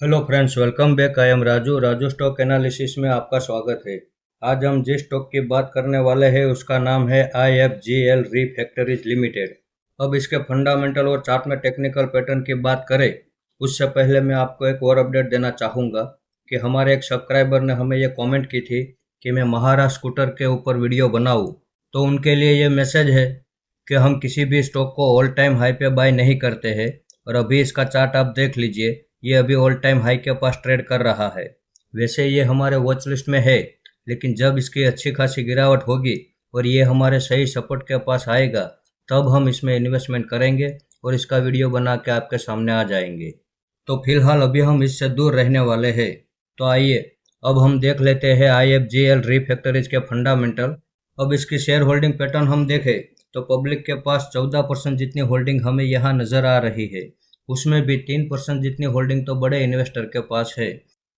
Hello friends, welcome back. I am Raju stock analysis में आपका स्वागत है। आज हम जिस स्टॉक की बात करने वाले हैं उसका नाम है IFGL रिफैक्टरीज लिमिटेड। अब इसके फंडामेंटल और चार्ट में टेक्निकल पैटर्न की बात करें उससे पहले मैं आपको एक और अपडेट देना चाहूँगा कि हमारे एक सब्सक्राइबर ने हमें ये कमेंट की थी कि मैं महाराष्ट्र स्कूटर के ऊपर वीडियो बनाऊँ। तो उनके लिए ये मैसेज है कि हम किसी भी स्टॉक को ऑल टाइम हाई पे बाय नहीं करते हैं। और अभी इसका चार्ट आप देख लीजिए, ये अभी ऑल टाइम हाई के पास ट्रेड कर रहा है। वैसे ये हमारे वॉच लिस्ट में है, लेकिन जब इसकी अच्छी खासी गिरावट होगी और ये हमारे सही सपोर्ट के पास आएगा तब हम इसमें इन्वेस्टमेंट करेंगे और इसका वीडियो बना के आपके सामने आ जाएंगे। तो फिलहाल अभी हम इससे दूर रहने वाले हैं। तो आइए अब हम देख लेते हैं IFGL रिफैक्टरीज के फंडामेंटल। अब इसकी शेयर होल्डिंग पैटर्न हम देखें तो पब्लिक के पास 14% जितनी होल्डिंग हमें यहाँ नज़र आ रही है। उसमें भी 3% जितनी होल्डिंग तो बड़े इन्वेस्टर के पास है,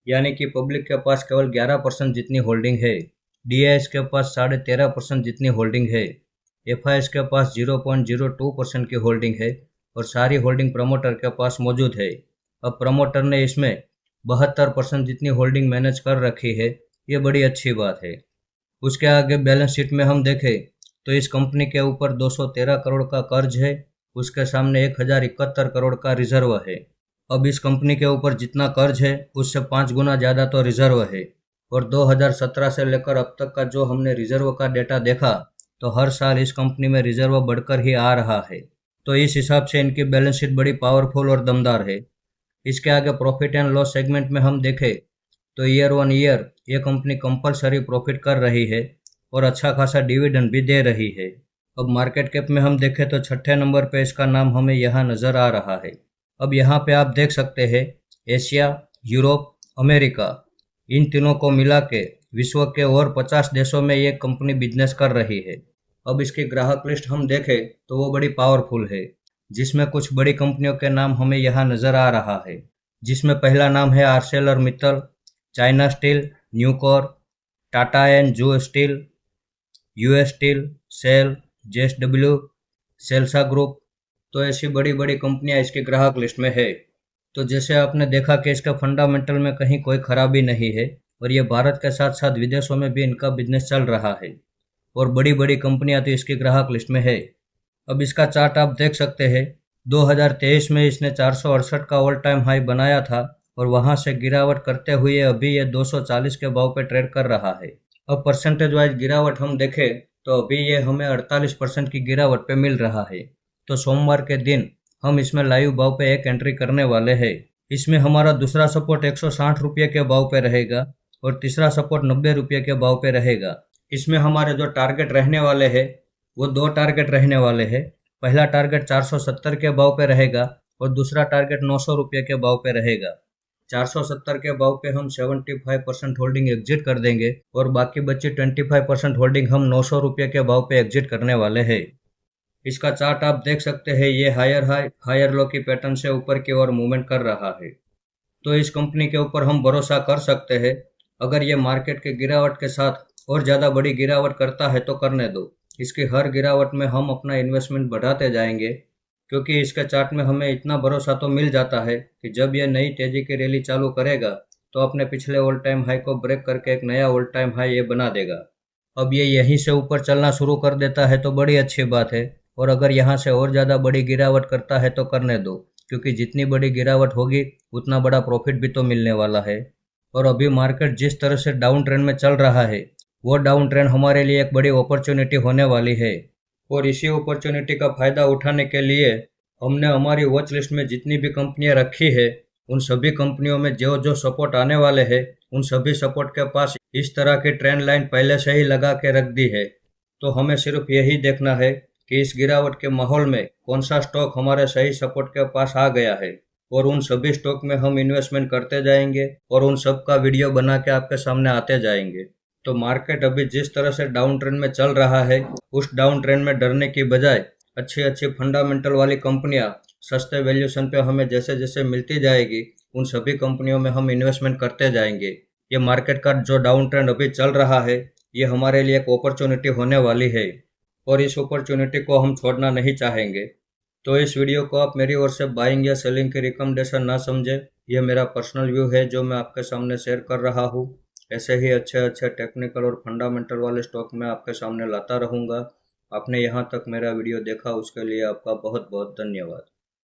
यानी कि पब्लिक के पास केवल 11% जितनी होल्डिंग है। DIS के पास 13.5% जितनी होल्डिंग है। FIS के पास 0.02% की होल्डिंग है और सारी होल्डिंग प्रमोटर के पास मौजूद है। अब प्रमोटर ने इसमें 72% जितनी होल्डिंग मैनेज कर रखी है, ये बड़ी अच्छी बात है। उसके आगे बैलेंस शीट में हम देखें तो इस कंपनी के ऊपर 213 करोड़ का कर्ज है। उसके सामने 1071 करोड़ का रिजर्व है। अब इस कंपनी के ऊपर जितना कर्ज है उससे 5 गुना ज़्यादा तो रिजर्व है। और 2017 से लेकर अब तक का जो हमने रिजर्व का डेटा देखा तो हर साल इस कंपनी में रिजर्व बढ़कर ही आ रहा है। तो इस हिसाब से इनकी बैलेंस शीट बड़ी पावरफुल और दमदार है। इसके आगे प्रॉफिट एंड लॉस सेगमेंट में हम देखें तो ईयर ऑन ईयर ये कंपनी कंपलसरी प्रॉफिट कर रही है और अच्छा खासा डिविडेंड भी दे रही है। अब मार्केट कैप में हम देखें तो छठे नंबर पे इसका नाम हमें यहाँ नज़र आ रहा है। अब यहाँ पे आप देख सकते हैं एशिया, यूरोप, अमेरिका, इन तीनों को मिला के विश्व के और 50 देशों में ये कंपनी बिजनेस कर रही है। अब इसकी ग्राहक लिस्ट हम देखें तो वो बड़ी पावरफुल है, जिसमें कुछ बड़ी कंपनियों के नाम हमें यहाँ नज़र आ रहा है। जिसमें पहला नाम है Arcelor Mittal, China Steel, Nucor, Tata and जो Steel, US Steel, SAIL, JSW, Celsa group. तो ऐसी बड़ी बड़ी कंपनियां इसकी ग्राहक लिस्ट में है। तो जैसे आपने देखा कि इसका फंडामेंटल में कहीं कोई खराबी नहीं है और ये भारत के साथ साथ विदेशों में भी इनका बिजनेस चल रहा है और बड़ी बड़ी कंपनियां तो इसकी ग्राहक लिस्ट में है। अब इसका चार्ट आप देख सकते हैं। 2023 में इसने 468 का ऑल टाइम हाई बनाया था और वहां से गिरावट करते हुए अभी ये 240 के भाव पे ट्रेड कर रहा है। अब परसेंटेज वाइज गिरावट हम देखें तो अभी ये हमें 48% की गिरावट पे मिल रहा है। तो सोमवार के दिन हम इसमें लाइव भाव पे एक एंट्री करने वाले हैं। इसमें हमारा दूसरा सपोर्ट 160 रुपये के भाव पे रहेगा और तीसरा सपोर्ट 90 रुपये के भाव पे रहेगा। इसमें हमारे जो टारगेट रहने वाले हैं वो दो टारगेट रहने वाले हैं। पहला टारगेट 470 के भाव पे रहेगा और दूसरा टारगेट 900 रुपये के भाव पे रहेगा। 470 के भाव पे हम 75% होल्डिंग एग्जिट कर देंगे और बाकी बची 25% होल्डिंग हम 900 रुपये के भाव पे एग्जिट करने वाले हैं। इसका चार्ट आप देख सकते हैं, ये हायर हाई हायर लो की पैटर्न से ऊपर की ओर मूवमेंट कर रहा है। तो इस कंपनी के ऊपर हम भरोसा कर सकते हैं। अगर ये मार्केट के गिरावट के साथ और ज़्यादा बड़ी गिरावट करता है तो करने दो। इसकी हर गिरावट में हम अपना इन्वेस्टमेंट बढ़ाते जाएंगे, क्योंकि इसके चार्ट में हमें इतना भरोसा तो मिल जाता है कि जब यह नई तेजी की रैली चालू करेगा तो अपने पिछले ऑल टाइम हाई को ब्रेक करके एक नया ऑल टाइम हाई ये बना देगा। अब ये यहीं से ऊपर चलना शुरू कर देता है तो बड़ी अच्छी बात है, और अगर यहाँ से और ज़्यादा बड़ी गिरावट करता है तो करने दो, क्योंकि जितनी बड़ी गिरावट होगी उतना बड़ा प्रॉफिट भी तो मिलने वाला है। और अभी मार्केट जिस तरह से डाउन ट्रेंड में चल रहा है वो डाउन ट्रेंड हमारे लिए एक बड़ी अपॉर्चुनिटी होने वाली है। और इसी अपॉर्चुनिटी का फ़ायदा उठाने के लिए हमने हमारी वॉच लिस्ट में जितनी भी कंपनियां रखी है उन सभी कंपनियों में जो जो सपोर्ट आने वाले हैं उन सभी सपोर्ट के पास इस तरह की ट्रेंड लाइन पहले से ही लगा के रख दी है। तो हमें सिर्फ यही देखना है कि इस गिरावट के माहौल में कौन सा स्टॉक हमारे सही सपोर्ट के पास आ गया है, और उन सभी स्टॉक में हम इन्वेस्टमेंट करते जाएंगे और उन सब का वीडियो बना के आपके सामने आते जाएंगे। तो मार्केट अभी जिस तरह से डाउन ट्रेंड में चल रहा है उस डाउन ट्रेंड में डरने की बजाय अच्छी अच्छी फंडामेंटल वाली कंपनियां सस्ते वैल्यूशन पे हमें जैसे जैसे मिलती जाएगी उन सभी कंपनियों में हम इन्वेस्टमेंट करते जाएंगे। ये मार्केट का जो डाउन ट्रेंड अभी चल रहा है ये हमारे लिए एक अपॉर्चुनिटी होने वाली है और इस अपॉर्चुनिटी को हम छोड़ना नहीं चाहेंगे। तो इस वीडियो को आप मेरी ओर से बाइंग या सेलिंग की रिकमेंडेशन ना समझे। यह मेरा पर्सनल व्यू है जो मैं आपके सामने शेयर कर रहा हूँ। ऐसे ही अच्छे अच्छे टेक्निकल और फंडामेंटल वाले स्टॉक मैं आपके सामने लाता रहूँगा। आपने यहाँ तक मेरा वीडियो देखा उसके लिए आपका बहुत बहुत धन्यवाद।